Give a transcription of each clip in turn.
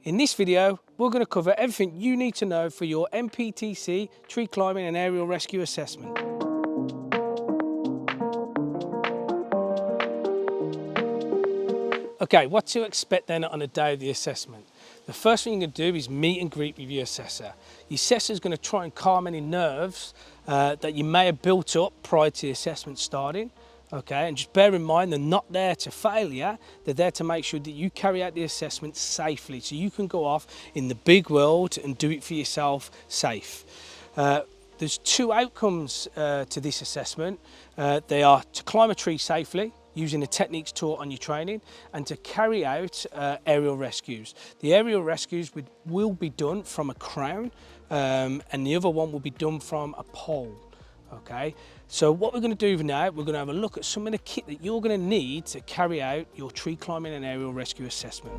In this video, we're going to cover everything you need to know for your NPTC Tree Climbing and Aerial Rescue Assessment. Okay, what to expect then on a day of the assessment? The first thing you're going to do is meet and greet with your assessor. Your assessor is going to try and calm any nerves that you may have built up prior to the assessment starting. Okay, and just bear in mind, they're not there to fail you, they're there to make sure that you carry out the assessment safely so you can go off in the big world and do it for yourself safe. There's two outcomes to this assessment. They are to climb a tree safely using the techniques taught on your training and to carry out aerial rescues. The aerial rescues will be done from a crown and the other one will be done from a pole. Okay, so what we're going to do now, we're going to have a look at some of the kit that you're going to need to carry out your tree climbing and aerial rescue assessment.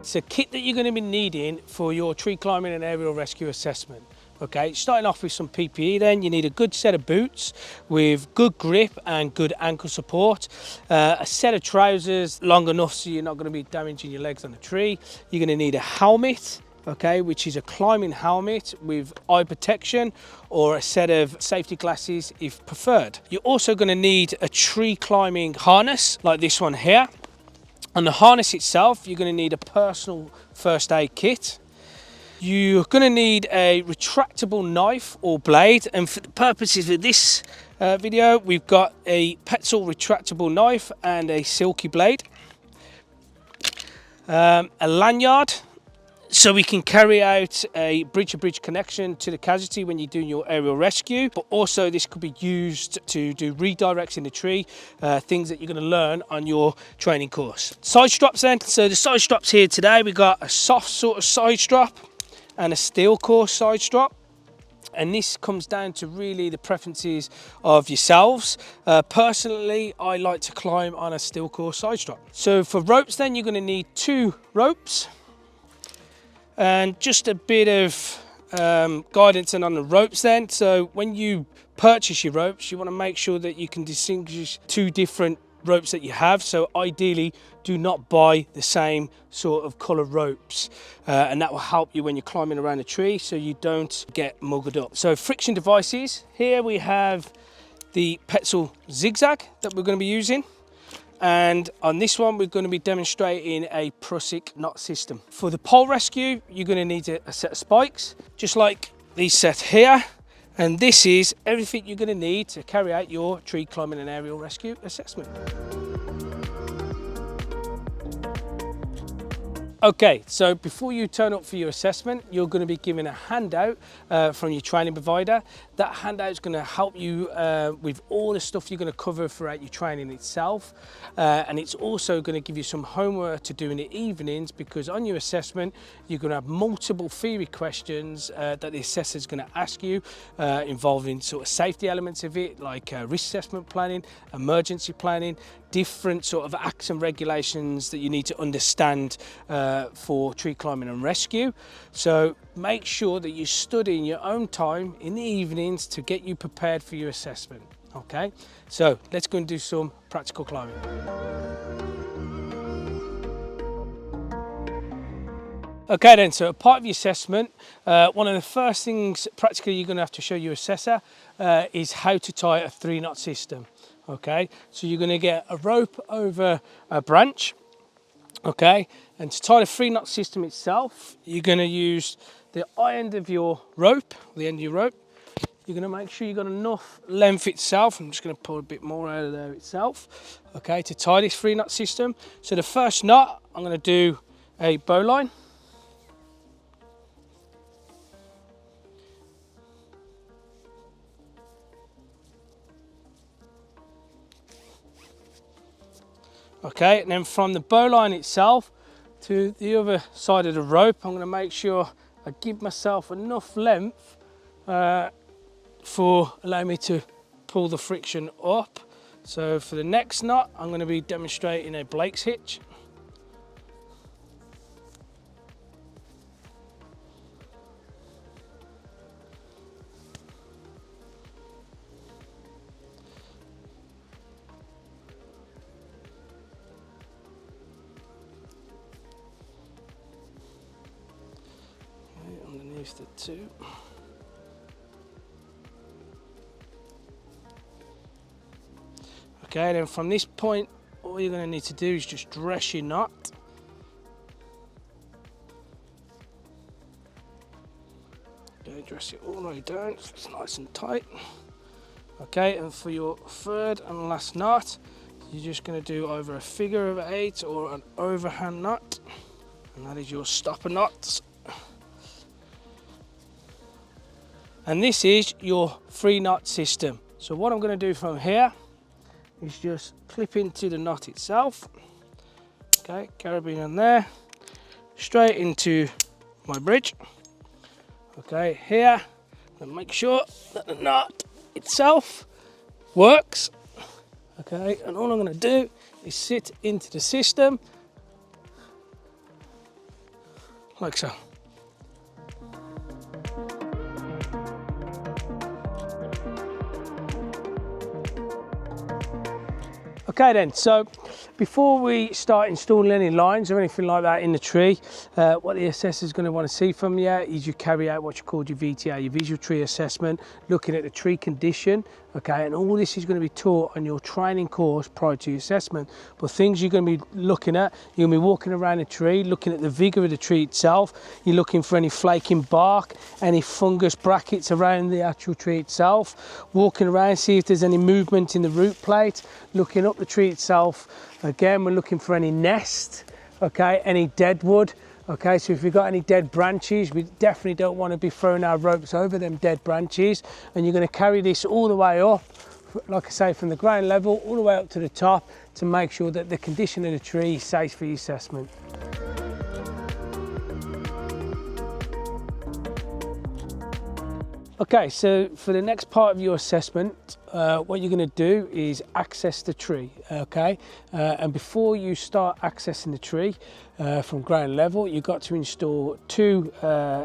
So kit that you're going to be needing for your tree climbing and aerial rescue assessment. Okay, starting off with some PPE then, you need a good set of boots with good grip and good ankle support, a set of trousers long enough so you're not going to be damaging your legs on the tree. You're going to need a helmet, okay, which is a climbing helmet with eye protection or a set of safety glasses if preferred. You're also going to need a tree climbing harness like this one here. On the harness itself, you're going to need a personal first aid kit. You're going to need a retractable knife or blade, and for the purposes of this video, we've got a Petzl retractable knife and a silky blade. A lanyard, so we can carry out a bridge-to-bridge connection to the casualty when you're doing your aerial rescue, but also this could be used to do redirects in the tree, things that you're going to learn on your training course. Side straps then, so the side straps here today, we've got a soft sort of side strap and a steel core side strap. And this comes down to really the preferences of yourselves. Personally, I like to climb on a steel core side strap. So for ropes then, you're going to need 2 ropes. And just a bit of guidance on the ropes then. So when you purchase your ropes, you want to make sure that you can distinguish 2 different ropes that you have. So ideally, do not buy the same sort of colour ropes. And that will help you when you're climbing around a tree so you don't get mugged up. So friction devices, here we have the Petzl zigzag that we're going to be using. And on this one, we're going to be demonstrating a Prusik knot system. For the pole rescue, you're going to need a set of spikes, just like these set here. And this is everything you're going to need to carry out your tree climbing and aerial rescue assessment. Okay, so before you turn up for your assessment, you're going to be given a handout from your training provider. That handout is going to help you with all the stuff you're going to cover throughout your training itself. And it's also going to give you some homework to do in the evenings, because on your assessment, you're going to have multiple theory questions that the assessor is going to ask you involving sort of safety elements of it, like risk assessment planning, emergency planning, different sort of acts and regulations that you need to understand for tree climbing and rescue. So make sure that you study in your own time in the evenings to get you prepared for your assessment. Okay, so let's go and do some practical climbing. Okay then, so part of your assessment, one of the first things practically you're going to have to show your assessor is how to tie a 3-knot system. Okay, so you're going to get a rope over a branch. Okay, and to tie the 3-knot system itself, you're going to use the eye end of your rope, the end of your rope. You're going to make sure you've got enough length itself. I'm just going to pull a bit more out of there itself. Okay, to tie this 3-knot system. So the first knot, I'm going to do a bowline. Okay, and then from the bowline itself to the other side of the rope, I'm going to make sure I give myself enough length for allowing me to pull the friction up. So for the next knot, I'm going to be demonstrating a Blake's hitch. with the 2. Okay, then from this point, all you're going to need to do is just dress your knot. Okay, dress it all the way down so it's nice and tight. Okay, and for your third and last knot, you're just going to do either a figure of 8 or an overhand knot, and that is your stopper knot. And this is your 3-knot system. So what I'm going to do from here is just clip into the knot itself. Okay, carabiner in there, straight into my bridge. Okay, here, and make sure that the knot itself works. Okay, and all I'm going to do is sit into the system like so. Okay then, so before we start installing any lines or anything like that in the tree, what the assessor is going to want to see from you is you carry out what you call your VTA, your visual tree assessment, looking at the tree condition, okay, and all this is going to be taught on your training course prior to your assessment. But things you're going to be looking at, you're going to be walking around the tree, looking at the vigour of the tree itself, you're looking for any flaking bark, any fungus brackets around the actual tree itself, walking around, see if there's any movement in the root plate, looking up the tree itself. Again, we're looking for any nest, okay, any dead wood. Okay, so if you've got any dead branches, we definitely don't want to be throwing our ropes over them dead branches. And you're going to carry this all the way up, like I say, from the ground level all the way up to the top to make sure that the condition of the tree is safe for your assessment. Okay, so for the next part of your assessment, what you're going to do is access the tree, okay? And before you start accessing the tree from ground level, you've got to install 2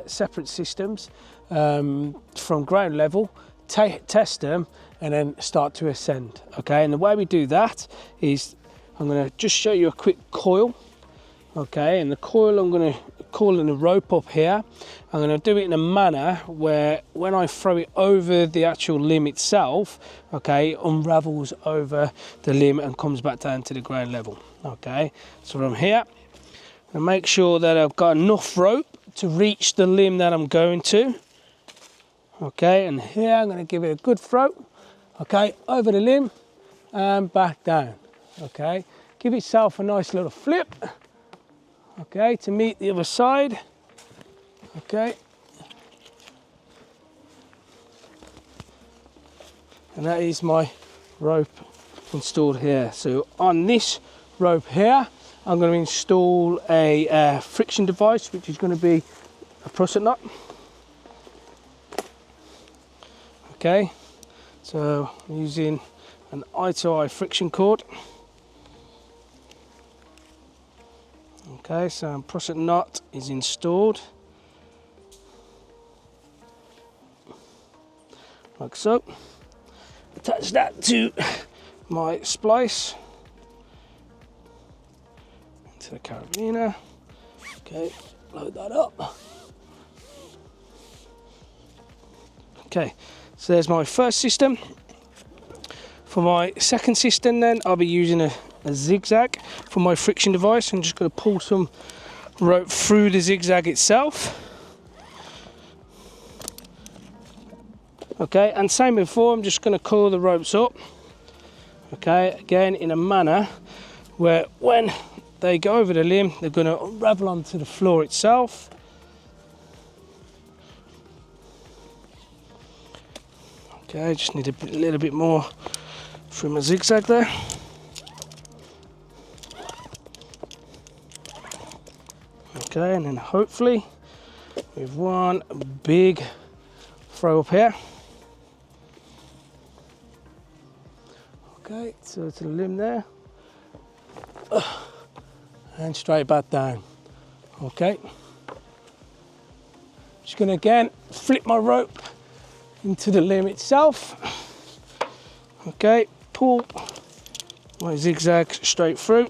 separate systems from ground level, test them, and then start to ascend, okay? And the way we do that is, I'm going to just show you a quick coil, okay? And the coil, I'm going to coil the rope up here. I'm going to do it in a manner where when I throw it over the actual limb itself, okay, it unravels over the limb and comes back down to the ground level. Okay, so from here, I make sure that I've got enough rope to reach the limb that I'm going to. Okay, and here I'm going to give it a good throw, okay, over the limb and back down. Okay, give yourself a nice little flip, okay, to meet the other side. Okay, and that is my rope installed here. So on this rope here, I'm going to install a friction device, which is going to be a prusset knot. Okay, so I'm using an eye-to-eye friction cord. Okay, so a prusset knot is installed like so. Attach that to my splice into the carabiner. Okay, load that up. Okay, so there's my first system. For my second system then, I'll be using a zigzag for my friction device. I'm just going to pull some rope through the zigzag itself. Okay, and same before, I'm just going to coil the ropes up. Okay, again in a manner where when they go over the limb, they're going to unravel onto the floor itself. Okay, just need a little bit more through my zigzag there. Okay, and then hopefully with one big throw up here. Okay, so to the limb there, and straight back down. Okay, just going to again flip my rope into the limb itself. Okay, pull my zigzag straight through.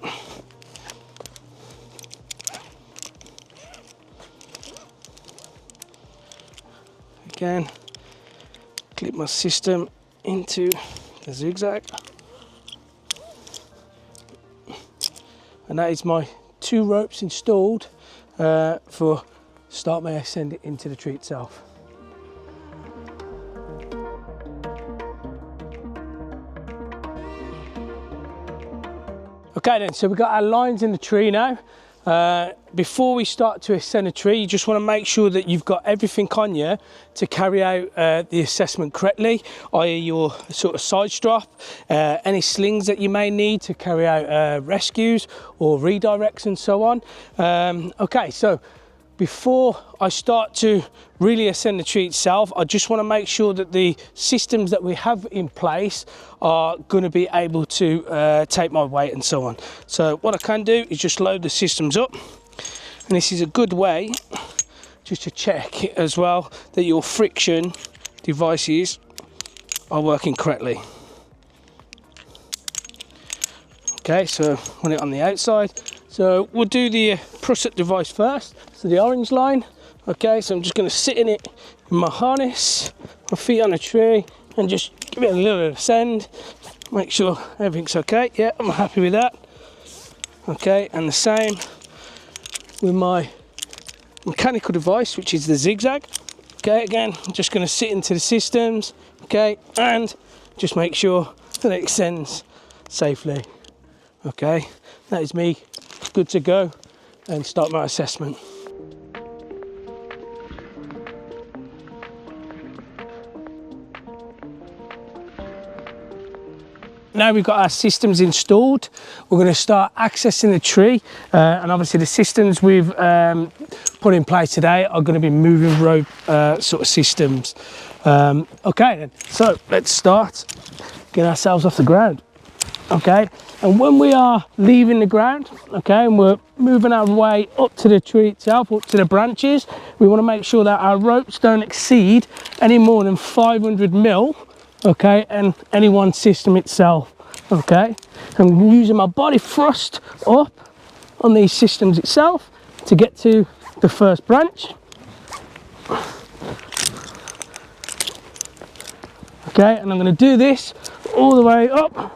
Again, clip my system into the zigzag. And that is my 2 ropes installed for start my ascent into the tree itself. Okay then, so we've got our lines in the tree now. Before we start to ascend a tree, you just want to make sure that you've got everything on you to carry out the assessment correctly, i.e. your sort of side strap, any slings that you may need to carry out rescues or redirects and so on. Okay, so before I start to really ascend the tree itself, I just want to make sure that the systems that we have in place are going to be able to take my weight and so on. So what I can do is just load the systems up, and this is a good way just to check as well that your friction devices are working correctly. Okay, so on it on the outside. So we'll do the prusset device first, so the orange line. Okay, so I'm just going to sit in it in my harness, my feet on a tree, and just give it a little bit of ascend. Make sure everything's okay. Yeah, I'm happy with that. Okay, and the same with my mechanical device, which is the zigzag. Okay, again, I'm just going to sit into the systems. Okay, and just make sure that it ascends safely. Okay, that is me good to go and start my assessment. Now we've got our systems installed, we're going to start accessing the tree, and obviously the systems we've put in place today are going to be moving rope sort of systems. Okay then, so let's start getting ourselves off the ground. Okay, and when we are leaving the ground, okay, and we're moving our way up to the tree itself, up to the branches, we want to make sure that our ropes don't exceed any more than 500 mil, okay, and any one system itself. Okay, I'm using my body thrust up on these systems itself to get to the first branch. Okay, and I'm going to do this all the way up.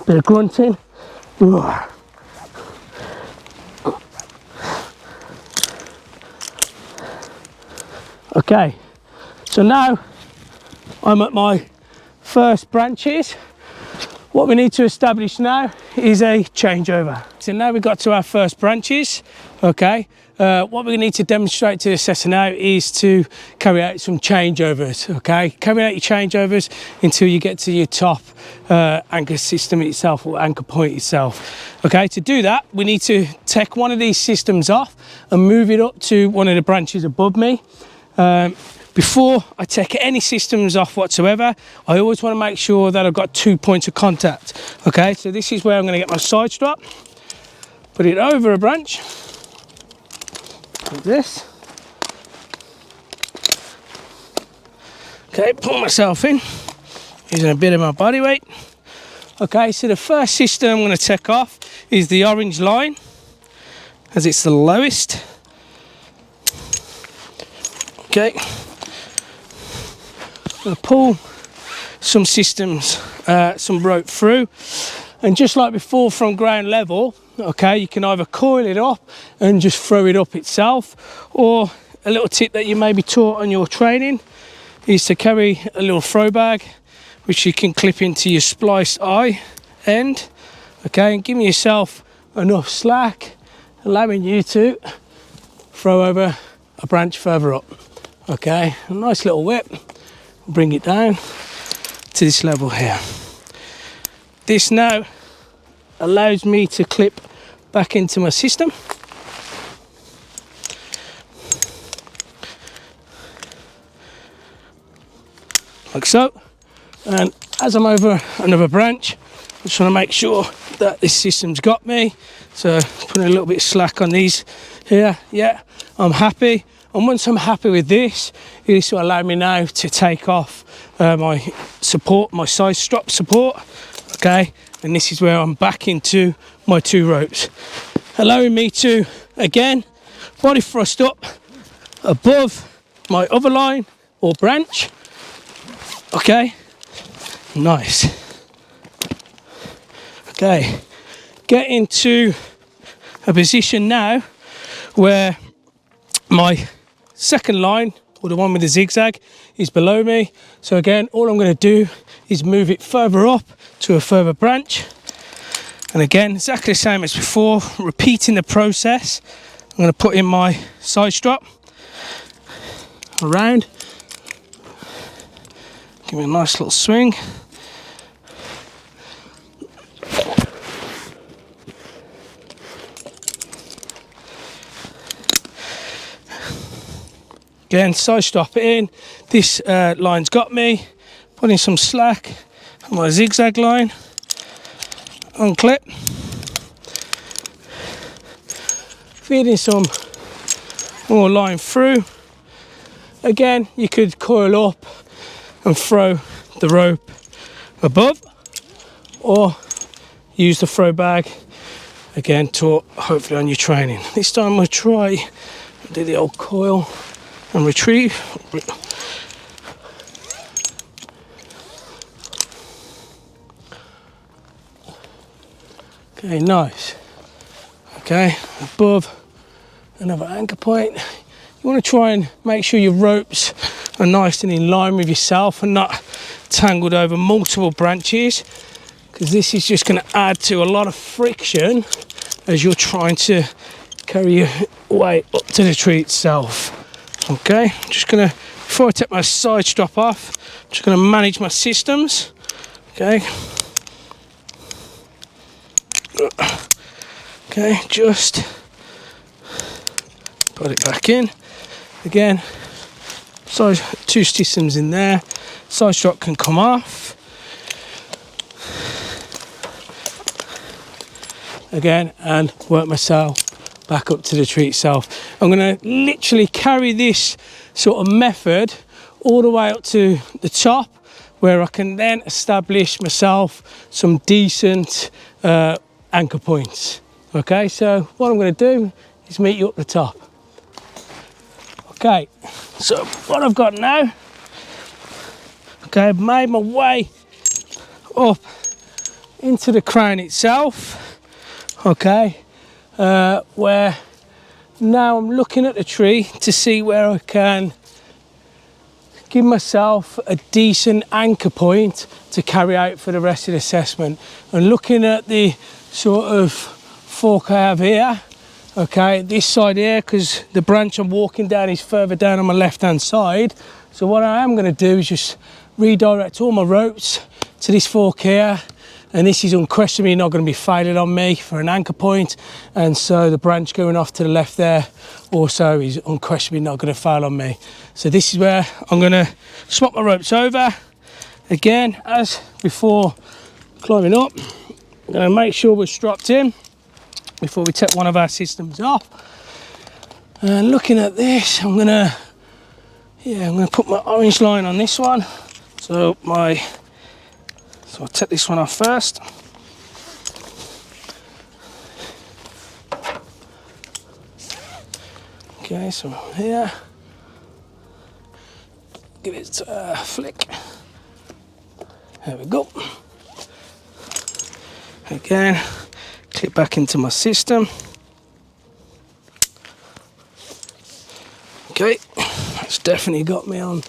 Bit of grunting. Okay, so now I'm at my first branches. What we need to establish now is a changeover. So now we've got to our first branches. Okay, what we need to demonstrate to the assessor now is to carry out some changeovers. Okay, carry out your changeovers until you get to your top anchor system itself, or anchor point itself. Okay, to do that we need to take one of these systems off and move it up to one of the branches above me. Before I take any systems off whatsoever, I always want to make sure that I've got 2 points of contact. Okay, so this is where I'm going to get my side strap, put it over a branch like this. Okay, pull myself in using a bit of my body weight. Okay, so the first system I'm going to take off is the orange line, as it's the lowest. Okay, I'm going to pull some systems, some rope through, and just like before from ground level, okay, you can either coil it up and just throw it up itself, or a little tip that you may be taught on your training is to carry a little throw bag which you can clip into your spliced eye end, okay, and giving yourself enough slack, allowing you to throw over a branch further up. Okay, a nice little whip, bring it down to this level here. This now allows me to clip back into my system. like so. And as I'm over another branch, I'm just trying to make sure that this system's got me. So putting a little bit of slack on these here. Yeah, I'm happy. And once I'm happy with this, this will allow me now to take off my support, my side strap support. Okay, and this is where I'm back into my 2 ropes, allowing me to, again, body thrust up above my other line or branch. Okay, nice. Okay, get into a position now where my second line, or the one with the zigzag, is below me. So again, all I'm going to do is move it further up to a further branch. And again, exactly the same as before, repeating the process. I'm going to put in my side strap around. Give me a nice little swing. Again, side strap it in. This line's got me. Put in some slack on my zigzag line. Unclip. Feeding some more line through. Again, you could coil up and throw the rope above, or use the throw bag again to hopefully on your training. This time we'll try do the old coil and retrieve. Okay, nice. Okay, above another anchor point. You want to try and make sure your ropes are nice and in line with yourself and not tangled over multiple branches, because this is just going to add to a lot of friction as you're trying to carry your weight up to the tree itself. Okay, I'm just going to, before I take my side strap off, I'm just going to manage my systems. Okay. Okay, just put it back in. Again, side 2 systems in there. Side strap can come off. Again, and work myself back up to the tree itself. I'm going to literally carry this sort of method all the way up to the top, where I can then establish myself some decent anchor points. Okay, so what I'm going to do is meet you up the top. Okay, so what I've got now, okay, I've made my way up into the crown itself. Okay, where now I'm looking at the tree to see where I can give myself a decent anchor point to carry out for the rest of the assessment. And looking at the sort of fork I have here, okay, this side here, because the branch I'm walking down is further down on my left hand side. So what I am going to do is just redirect all my ropes to this fork here, and this is unquestionably not going to be failing on me for an anchor point, and so the branch going off to the left there also is unquestionably not going to fail on me. So this is where I'm going to swap my ropes over. Again, as before climbing up, I'm going to make sure we're strapped in before we take one of our systems off. And looking at this, I'm going to put my orange line on this one. So I'll take this one off first. Okay, so here, give it a flick. There we go. Again, clip back into my system. Okay, that's definitely got me on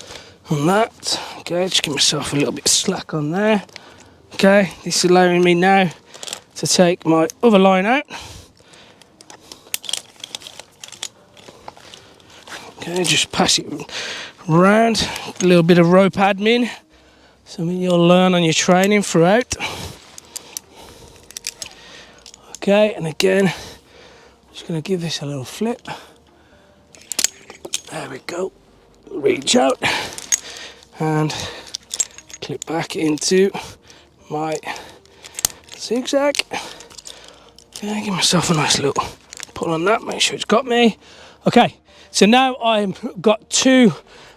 that. Okay, just give myself a little bit of slack on there. Okay, this is allowing me now to take my other line out. Okay, just pass it around. A little bit of rope admin, something you'll learn on your training throughout. Okay, and again, just going to give this a little flip. There we go. Reach out and clip back into my zigzag. Okay, give myself a nice little pull on that, make sure it's got me. Okay, so now I've got 2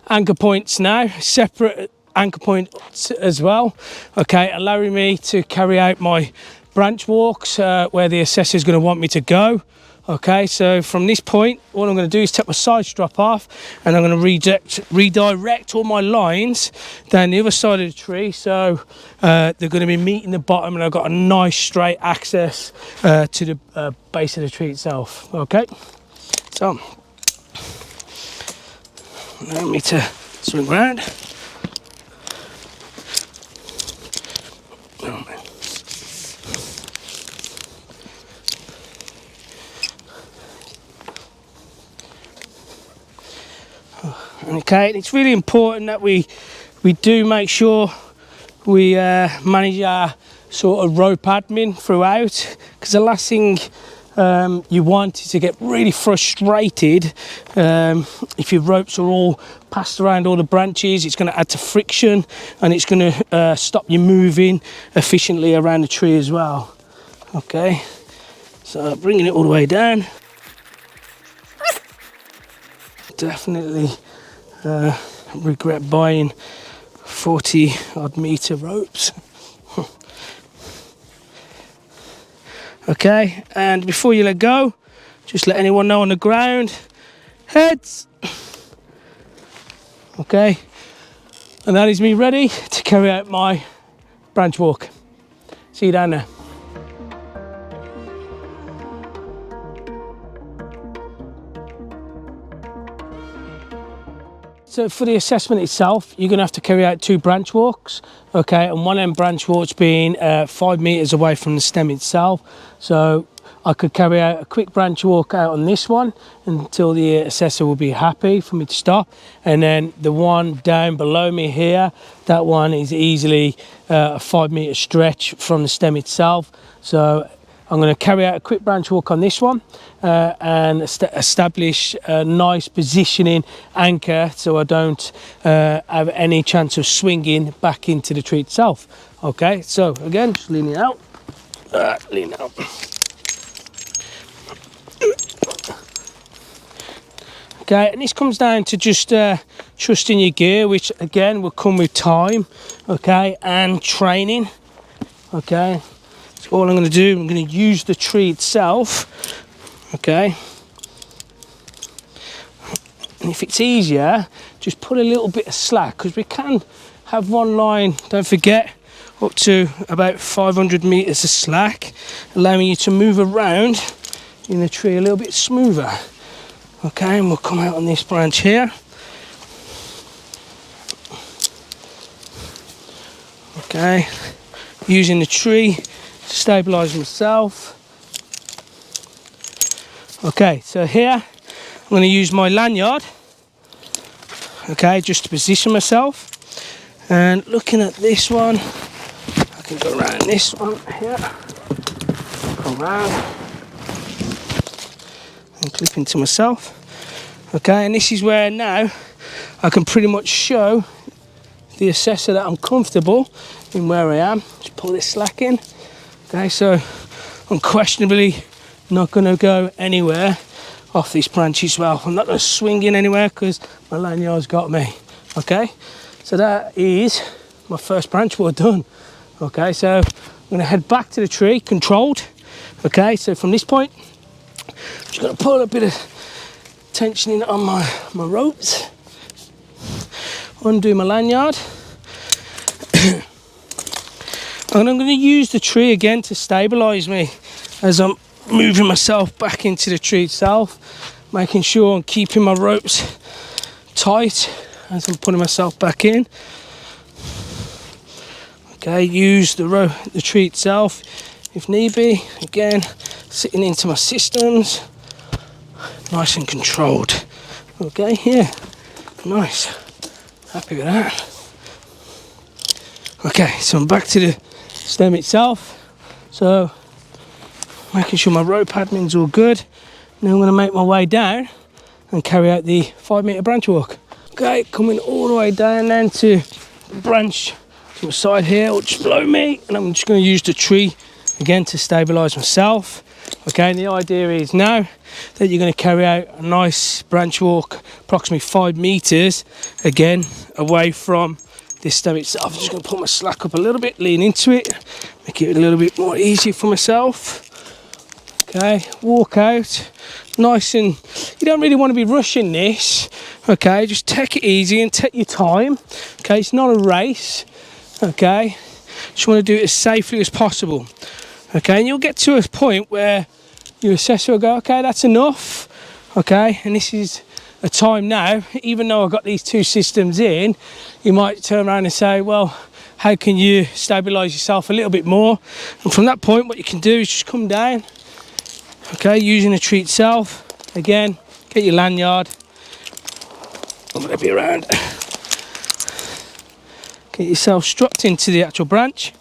anchor points now, separate anchor points as well, okay, allowing me to carry out my branch walks where the assessor is going to want me to go. Okay, so from this point, what I'm going to do is take my side strap off, and I'm going to redirect all my lines down the other side of the tree, so they're going to be meeting the bottom, and I've got a nice straight access to the base of the tree itself. Okay, so allow me to swing around. Okay, and it's really important that we do make sure we manage our sort of rope admin throughout, because the last thing you want is to get really frustrated if your ropes are all passed around all the branches. It's going to add to friction, and it's going to stop you moving efficiently around the tree as well. Okay, so bringing it all the way down. Definitely regret buying 40 odd meter ropes. Okay, and before you let go, just let anyone know on the ground, heads. Okay, and that is me ready to carry out my branch walk. See you down there. So for the assessment itself, you're going to have to carry out 2 branch walks, okay, and one end branch walks being 5 meters away from the stem itself. So I could carry out a quick branch walk out on this one until the assessor will be happy for me to stop, and then the one down below me here, that one is easily a 5 meter stretch from the stem itself. So I'm going to carry out a quick branch walk on this one and establish a nice positioning anchor so I don't have any chance of swinging back into the tree itself. Okay, so again, just leaning out, lean out. Okay, and this comes down to just trusting your gear, which again will come with time, okay, and training. Okay, so all I'm going to do, I'm going to use the tree itself, okay, and if it's easier, just put a little bit of slack, because we can have one line, don't forget, up to about 500 meters of slack, allowing you to move around in the tree a little bit smoother. Okay, and we'll come out on this branch here. Okay, using the tree to stabilise myself. Okay, so here I'm going to use my lanyard, okay, just to position myself. And looking at this one, I can go around this one here, go around and clip into myself. Okay, and this is where now I can pretty much show the assessor that I'm comfortable in where I am. Just pull this slack in. Okay, so unquestionably not going to go anywhere off this branch as well. I'm not going to swing in anywhere because my lanyard's got me. Okay, so that is my first branch walk done. Okay, so I'm going to head back to the tree, controlled. Okay, so from this point, I'm just going to pull a bit of tension in on my ropes, undo my lanyard, and I'm going to use the tree again to stabilise me as I'm moving myself back into the tree itself, making sure I'm keeping my ropes tight as I'm putting myself back in. Okay, use the tree itself if need be, again sitting into my systems, nice and controlled. Okay, yeah, nice, happy with that. Okay, so I'm back to the stem itself, so making sure my rope admin's all good. Now I'm going to make my way down and carry out the 5 meter branch walk. Okay, coming all the way down then to the branch from the side here, which is below me, and I'm just going to use the tree again to stabilise myself. Okay, and the idea is now that you're going to carry out a nice branch walk, approximately 5 meters, again away from this stem itself. I'm just going to put my slack up a little bit, lean into it, make it a little bit more easy for myself. Okay, walk out nice, and you don't really want to be rushing this. Okay, just take it easy and take your time. Okay, it's not a race. Okay, just want to do it as safely as possible. Okay, and you'll get to a point where your assessor will go, okay, that's enough. Okay, and this is a time now, even though I've got these 2 systems in, you might turn around and say, well, how can you stabilise yourself a little bit more? And from that point, what you can do is just come down. Okay, using the tree itself, again, get your lanyard, I'm going to be around, get yourself strapped into the actual branch,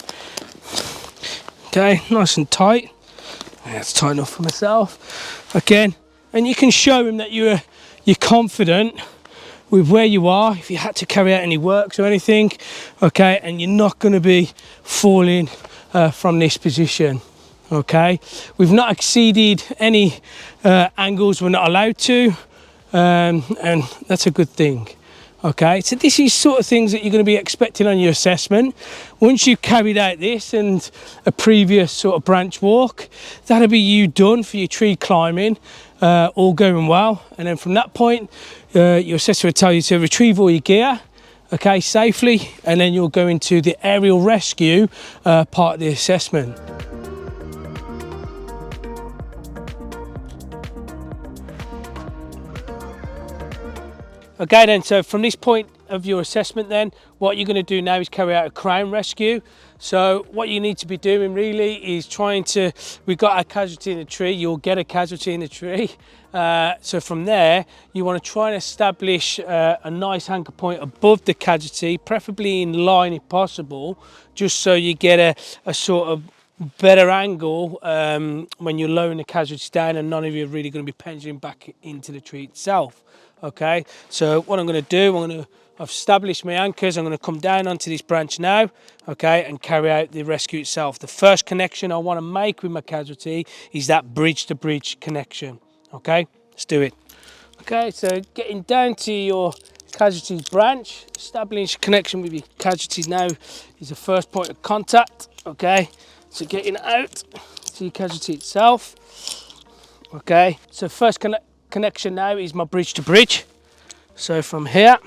okay, nice and tight, that's tight enough for myself, again, and you can show him that you're confident with where you are, if you had to carry out any works or anything, okay, and you're not going to be falling from this position. Okay, we've not exceeded any angles we're not allowed to, and that's a good thing. Okay, so this is sort of things that you're going to be expecting on your assessment. Once you've carried out this and a previous sort of branch walk, that'll be you done for your tree climbing, all going well. And then from that point, your assessor will tell you to retrieve all your gear, okay, safely, and then you'll go into the aerial rescue part of the assessment. Okay then, so from this point of your assessment then, what you're going to do now is carry out a crown rescue. So what you need to be doing really is we've got a casualty in the tree, you'll get a casualty in the tree. So from there, you want to try and establish a nice anchor point above the casualty, preferably in line if possible, just so you get a sort of better angle when you're lowering the casualty down and none of you are really going to be pendulum back into the tree itself. Okay, so what I'm going to do, I've established my anchors, I'm going to come down onto this branch now, okay, and carry out the rescue itself. The first connection I want to make with my casualty is that bridge to bridge connection. Okay, let's do it. Okay, so getting down to your casualty branch, establish connection with your casualties now is the first point of contact. Okay, so getting out to your casualty itself. Okay, so first connection now is my bridge to bridge. So from here,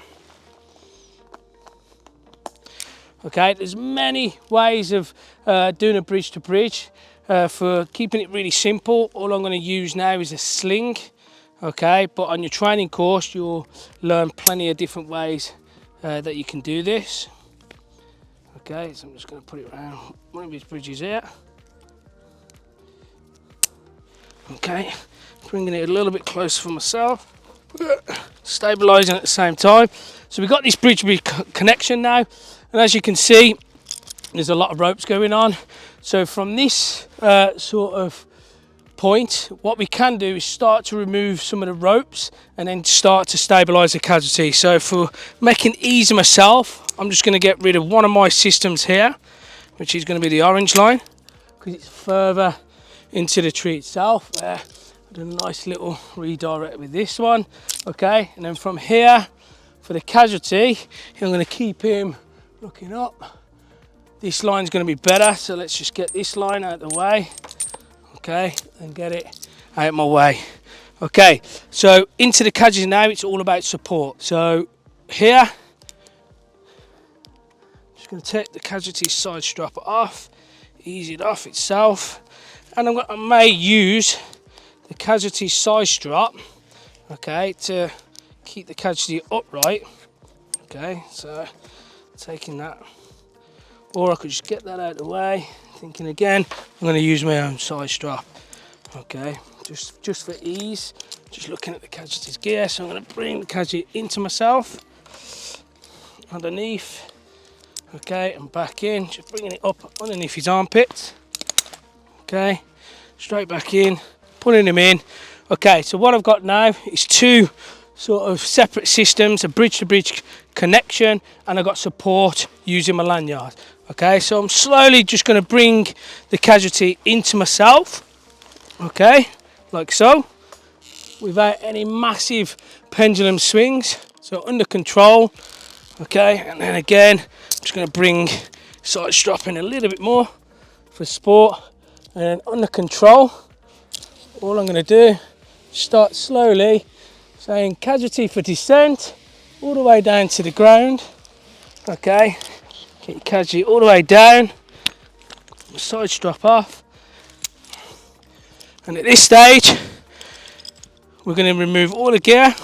okay, there's many ways of doing a bridge to bridge. For keeping it really simple, all I'm going to use now is a sling. Okay, but on your training course you'll learn plenty of different ways that you can do this. Okay, so I'm just going to put it around one of these bridges here. Okay, bringing it a little bit closer for myself, stabilising at the same time. So we've got this bridge connection now, and as you can see, there's a lot of ropes going on. So from this sort of point, what we can do is start to remove some of the ropes and then start to stabilise the casualty. So for making it easy myself, I'm just going to get rid of one of my systems here, which is going to be the orange line, because it's further into the tree itself. I did a nice little redirect with this one. Okay, and then from here for the casualty, I'm going to keep him looking up. This line's going to be better, so let's just get this line out of the way. Okay, and get it out of my way. Okay, so into the casualty now, it's all about support. So here, just going to take the casualty side strap off, ease it off itself, and I may use the casualty side strap, okay, to keep the casualty upright. Okay, so taking that, or I could just get that out of the way. Thinking again, I'm going to use my own side strap. Okay, just for ease, just looking at the casualty's gear. So I'm going to bring the casualty into myself, underneath, okay, and back in, just bringing it up underneath his armpits. Okay, straight back in, putting him in. Okay, so what I've got now is two sort of separate systems, a bridge-to-bridge connection, and I've got support using my lanyard. Okay, so I'm slowly just going to bring the casualty into myself, okay, like so, without any massive pendulum swings, so under control, okay, and then again, I'm just going to bring side strap in a little bit more for sport, and then under control, all I'm going to do, start slowly, saying casualty for descent, all the way down to the ground, okay, get your casualty all the way down, side strap off, and at this stage, we're going to remove all the gear,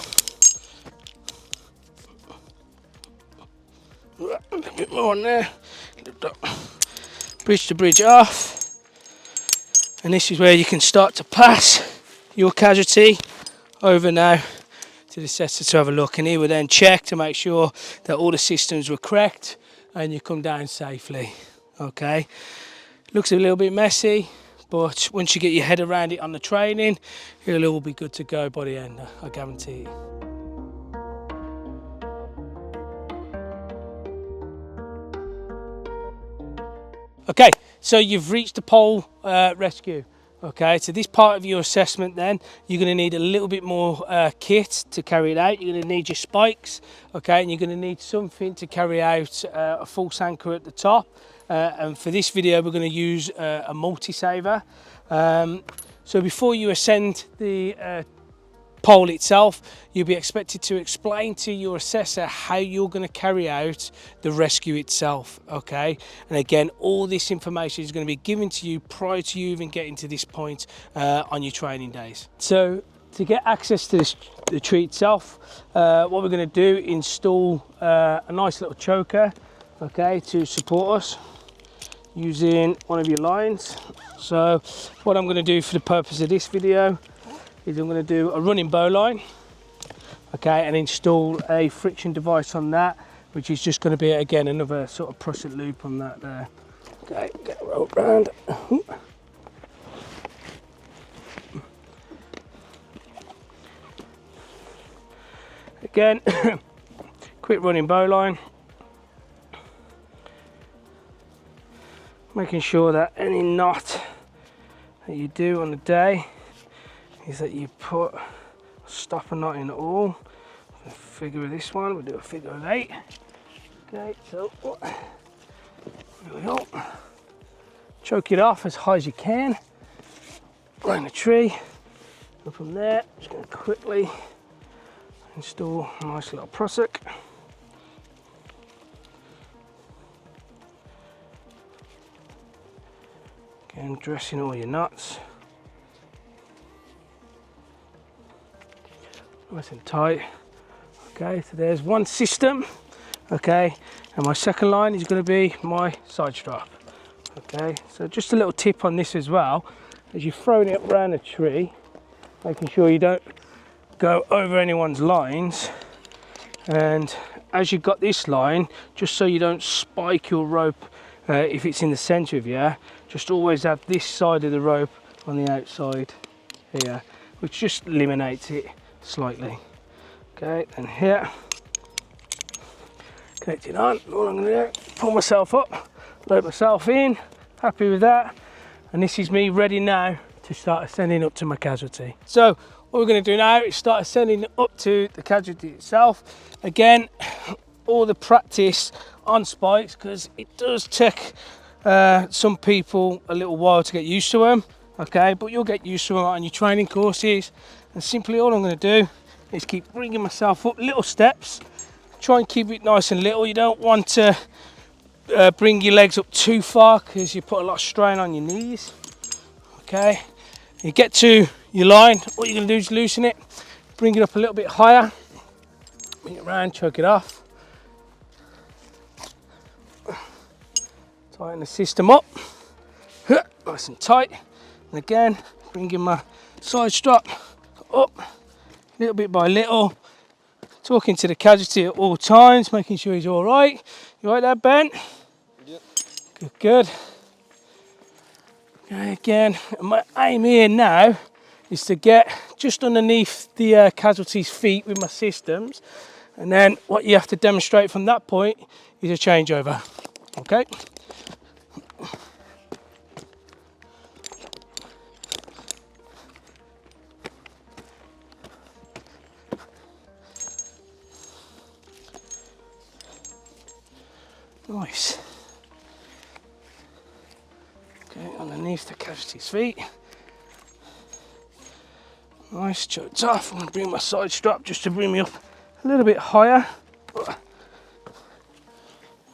a little bit more on there, bridge to bridge off, and this is where you can start to pass your casualty over now to the assessor to have a look, and he will then check to make sure that all the systems were correct and you come down safely. Okay, looks a little bit messy, but once you get your head around it on the training, it'll all be good to go by the end, I guarantee you. Okay, so you've reached the pole rescue. Okay, so this part of your assessment then, you're going to need a little bit more kit to carry it out. You're going to need your spikes, okay, and you're going to need something to carry out a false anchor at the top. And for this video, we're going to use a multi-saver. So before you ascend the pole itself, you'll be expected to explain to your assessor how you're going to carry out the rescue itself, okay? And again, all this information is going to be given to you prior to you even getting to this point on your training days. So to get access to the tree itself, what we're going to do, install a nice little choker, okay, to support us using one of your lines. So what I'm going to do for the purpose of this video is I'm going to do a running bowline, okay, and install a friction device on that, which is just going to be again another sort of prusset loop on that there. Okay, get a rope round. Again, quick running bowline, making sure that any knot that you do on the day is that you put a stopper knot in all. The figure of this one, we'll do a figure of 8. Okay, so there we go. Choke it off as high as you can around the tree, and from there, just going to quickly install a nice little prusset. Again, dressing all your nuts. Nice and tight. Okay, so there's one system, okay, and my second line is going to be my side strap. Okay, so just a little tip on this as well, as you're throwing it around a tree, making sure you don't go over anyone's lines, and as you've got this line, just so you don't spike your rope if it's in the center of you, just always have this side of the rope on the outside here, which just eliminates it slightly. Okay, and here, connect it on. All I'm going to do, pull myself up, load myself in, happy with that, and this is me ready now to start ascending up to my casualty. So what we're going to do now is start ascending up to the casualty itself. Again, all the practice on spikes, because it does take some people a little while to get used to them, okay, but you'll get used to them on your training courses. And simply all I'm going to do is keep bringing myself up little steps, try and keep it nice and little. You don't want to bring your legs up too far because you put a lot of strain on your knees. Okay, you get to your line, what you're going to do is loosen it, bring it up a little bit higher, bring it around, choke it off, tighten the system up, nice and tight, and again bringing my side strap up little bit by little, talking to the casualty at all times, making sure he's all right. You right there, Ben? Yep. Good, good. Okay, again, my aim here now is to get just underneath the casualty's feet with my systems, and then what you have to demonstrate from that point is a changeover. Okay. Nice. Okay, underneath the casualty's feet. Nice, choked off. I'm going to bring my side strap just to bring me up a little bit higher.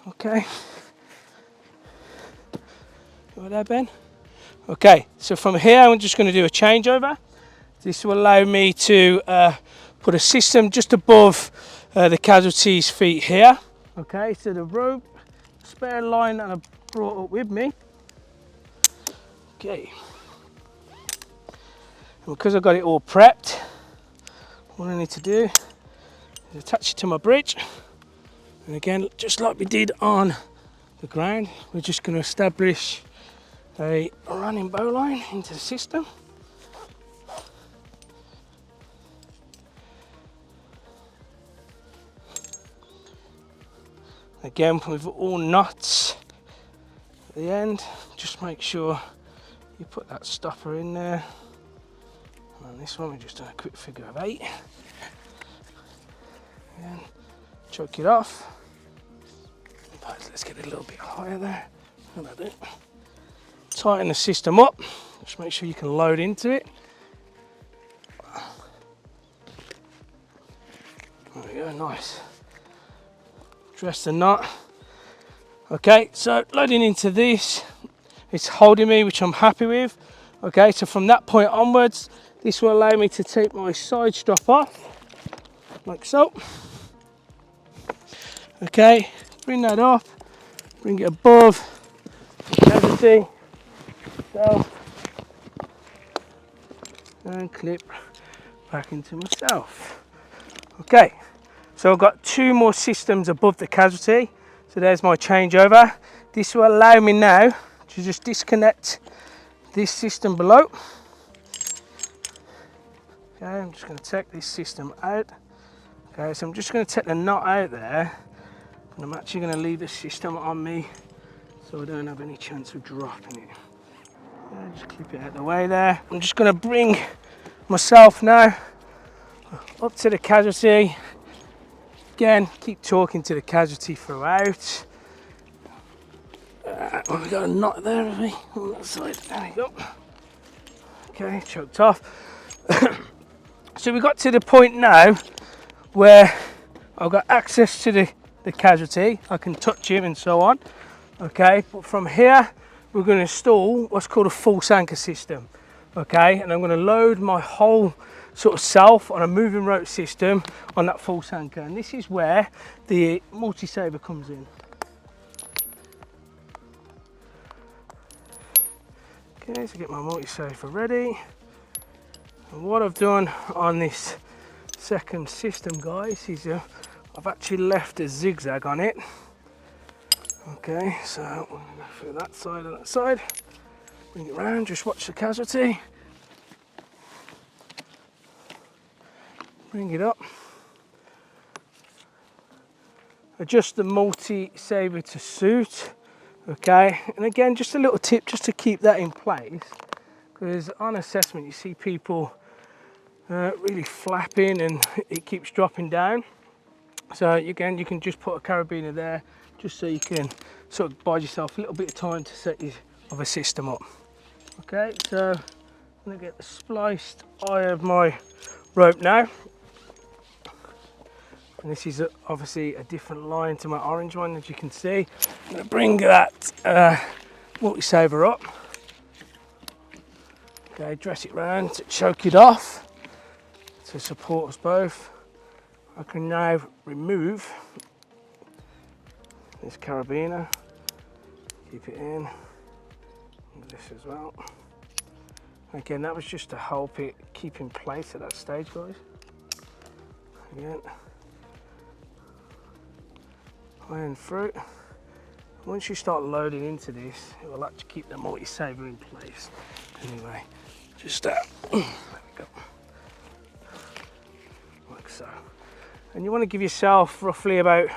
Okay. You right there, Ben? Okay, so from here I'm just going to do a changeover. This will allow me to put a system just above the casualty's feet here. Okay, so the rope, spare line that I brought up with me. Okay. And because I've got it all prepped, what I need to do is attach it to my bridge. And again, just like we did on the ground, we're just going to establish a running bowline into the system. Again, with all knots at the end, just make sure you put that stopper in there. And this one, we're just doing a quick figure of 8. And choke it off. Let's get it a little bit higher there. Tighten the system up. Just make sure you can load into it. There we go, nice. Dress the knot. Okay, so loading into this, it's holding me, which I'm happy with. Okay, so from that point onwards, this will allow me to take my side strap off, like so. Okay, bring that off, bring it above the cavity, so, and clip back into myself. Okay, so I've got 2 more systems above the casualty. So there's my changeover. This will allow me now to just disconnect this system below. Okay, I'm just going to take this system out. Okay, so I'm just going to take the knot out there, and I'm actually going to leave the system on me so I don't have any chance of dropping it. Okay, just clip it out of the way there. I'm just going to bring myself now up to the casualty. Again, keep talking to the casualty throughout. We've got a knot there, have we? On that side. There we go. Okay, choked off. So we got to the point now where I've got access to the casualty. I can touch him and so on. Okay, but from here we're going to install what's called a false anchor system. Okay, and I'm going to load my whole sort of self on a moving rope system on that false anchor, and this is where the multi-saver comes in. Okay, so get my multi-saver ready, and what I've done on this second system, guys, is I've actually left a zigzag on it. Okay, so we're going to go through that side and that side, bring it around, just watch the casualty. Bring it up, adjust the multi-saver to suit. Okay, and again, just a little tip just to keep that in place, because on assessment you see people really flapping and it keeps dropping down. So again, you can just put a carabiner there just so you can sort of buy yourself a little bit of time to set your other system up. Okay, so I'm going to get the spliced eye of my rope now. And this is obviously a different line to my orange one, as you can see. I'm going to bring that multi-saver up. Okay, dress it round to choke it off to support us both. I can now remove this carabiner, keep it in, and this as well. Again, that was just to help it keep in place at that stage, guys. Again. Iron through. Once you start loading into this, it will actually keep the multi-saver in place. Anyway, just there we and you want to give yourself roughly about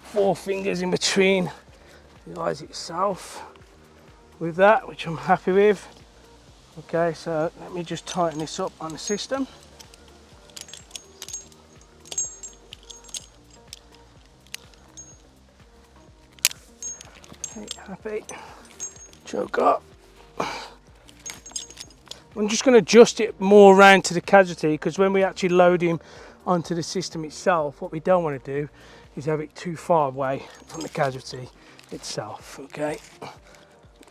4 fingers in between the eyes itself with that, which I'm happy with. Okay, so let me just tighten this up on the system. Okay, happy. Choke up. I'm just going to adjust it more around to the casualty, because when we actually load him onto the system itself, what we don't want to do is have it too far away from the casualty itself. Okay,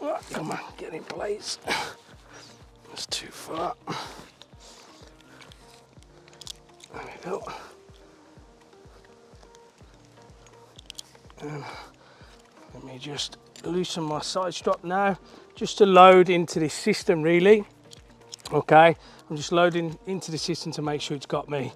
oh, come on, get in place. That's too far. There we go. And let me just loosen my side strap now, just to load into this system really. Okay, I'm just loading into the system to make sure it's got me.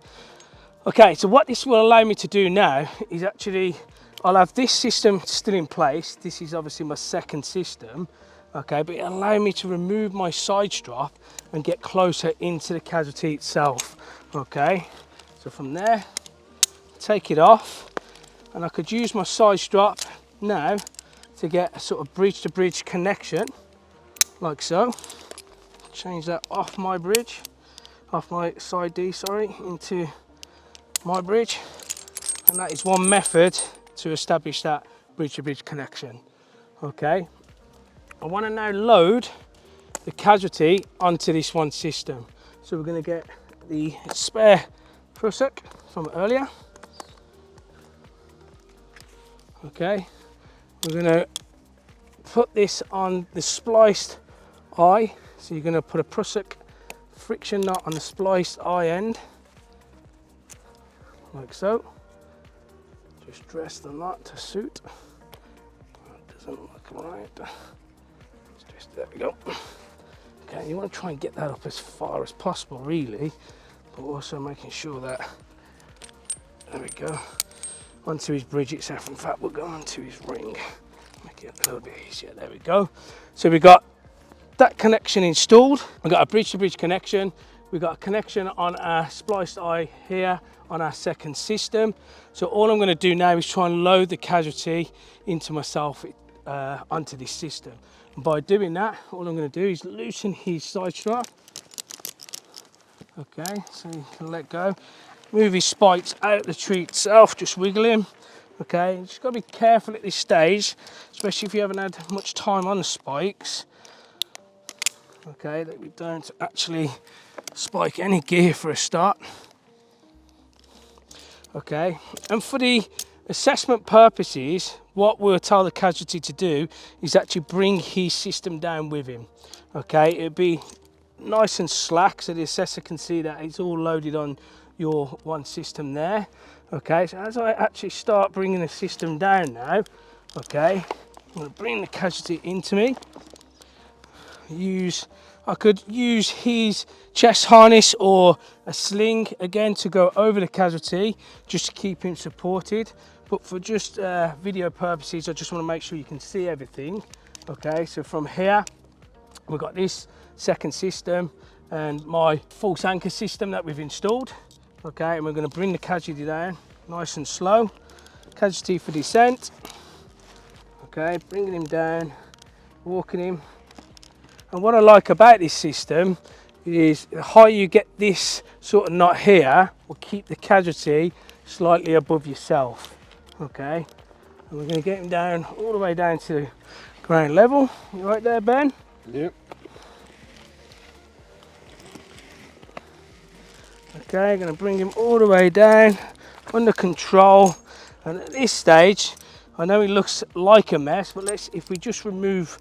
Okay, so what this will allow me to do now is actually, I'll have this system still in place. This is obviously my second system. Okay, but it'll allow me to remove my side strap and get closer into the casualty itself. Okay, so from there, take it off, and I could use my side strap now to get a sort of bridge to bridge connection, like so. Change that off my bridge, off my side D, sorry, into my bridge, and that is one method to establish that bridge to bridge connection. Okay, I want to now load the casualty onto this one system, so we're going to get the spare prusik from earlier. Okay, we're going to put this on the spliced eye. So you're going to put a prusik friction knot on the spliced eye end, like so. Just dress the knot to suit. That doesn't look right. Just, there we go. Okay, you want to try and get that up as far as possible really, but also making sure that, there we go, onto his bridge itself. In fact, we'll go onto his ring, make it a little bit easier. There we go. So we got that connection installed. We've got a bridge to bridge connection. We've got a connection on our spliced eye here on our second system. So all I'm going to do now is try and load the casualty into myself onto this system. And by doing that, all I'm going to do is loosen his side strap. Okay, so you can let go. Move his spikes out the tree itself, just wiggle him. Okay, you just got to be careful at this stage, especially if you haven't had much time on the spikes. Okay, that we don't actually spike any gear for a start. Okay, and for the assessment purposes, what we'll tell the casualty to do is actually bring his system down with him. Okay, it'll be nice and slack so the assessor can see that it's all loaded on your one system there. Okay, so as I actually start bringing the system down now, okay, I'm going to bring the casualty into me. I could use his chest harness or a sling again to go over the casualty just to keep him supported, but for just video purposes I just want to make sure you can see everything. Okay, so from here we've got this second system and my false anchor system that we've installed. Okay, and we're going to bring the casualty down nice and slow. Casualty for descent. Okay, bringing him down, walking him. And what I like about this system is the higher you get this sort of knot here will keep the casualty slightly above yourself. Okay, and we're going to get him down all the way down to ground level. You right there, Ben? Yep. Okay, going to bring him all the way down under control, and at this stage I know it looks like a mess, but if we just remove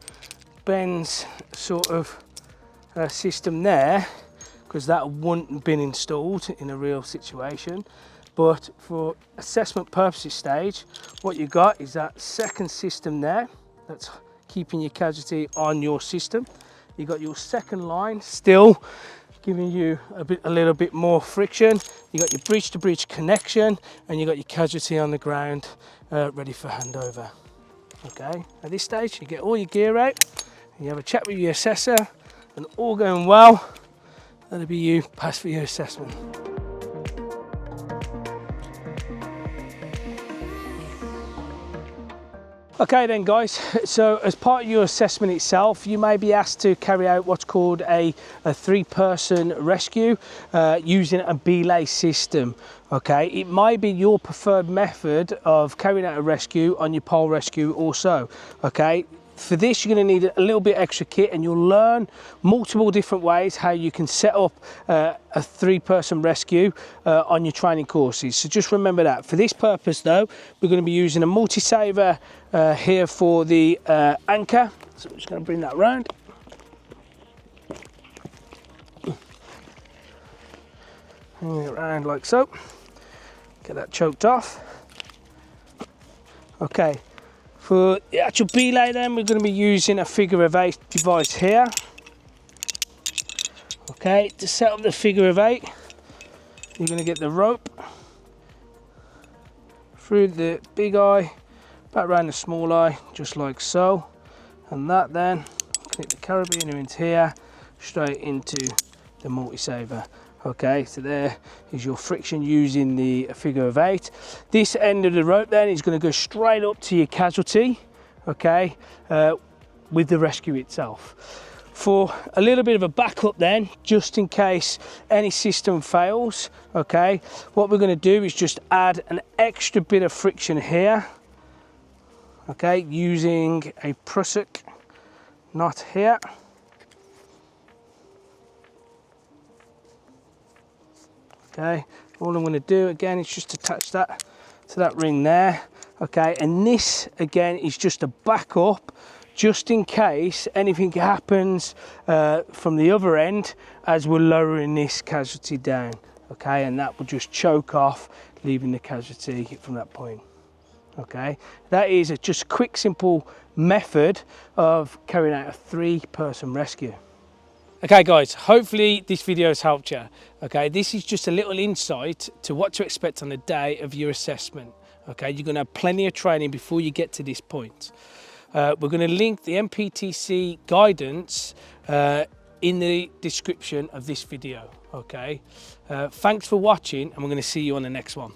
Ben's sort of system there, because that wouldn't have been installed in a real situation, but for assessment purposes stage, what you got is that second system there that's keeping your casualty on your system. You got your second line still giving you a little bit more friction. You got your bridge to bridge connection, and you got your casualty on the ground ready for handover. Okay, at this stage you get all your gear out, and you have a chat with your assessor, and all going well, that'll be you pass for your assessment. Okay then guys, so as part of your assessment itself, you may be asked to carry out what's called a 3-person rescue using a belay system. Okay, it might be your preferred method of carrying out a rescue on your pole rescue also. Okay, for this you're going to need a little bit extra kit, and you'll learn multiple different ways how you can set up a 3-person rescue on your training courses. So just remember that. For this purpose though, we're going to be using a multi-saver here for the anchor. So I'm just going to bring that round. Bring it around like so. Get that choked off. Okay. For the actual belay then, we're going to be using a figure of 8 device here. Okay, to set up the figure of 8, you're going to get the rope through the big eye, back around the small eye, just like so. And that then, click the carabiner into here, straight into the multi-saver. Okay, so there is your friction using the figure of 8. This end of the rope then is going to go straight up to your casualty, okay, with the rescue itself. For a little bit of a backup then, just in case any system fails, okay, what we're going to do is just add an extra bit of friction here, okay, using a prusik knot here. Okay, all I'm going to do again is just attach that to that ring there. Okay, and this again is just a backup, just in case anything happens from the other end as we're lowering this casualty down. Okay, and that will just choke off, leaving the casualty from that point. Okay, that is just a quick, simple method of carrying out a 3-person rescue. Okay guys, hopefully this video has helped you. Okay, this is just a little insight to what to expect on the day of your assessment. Okay, you're going to have plenty of training before you get to this point. We're going to link the NPTC guidance in the description of this video. Okay, thanks for watching, and we're going to see you on the next one.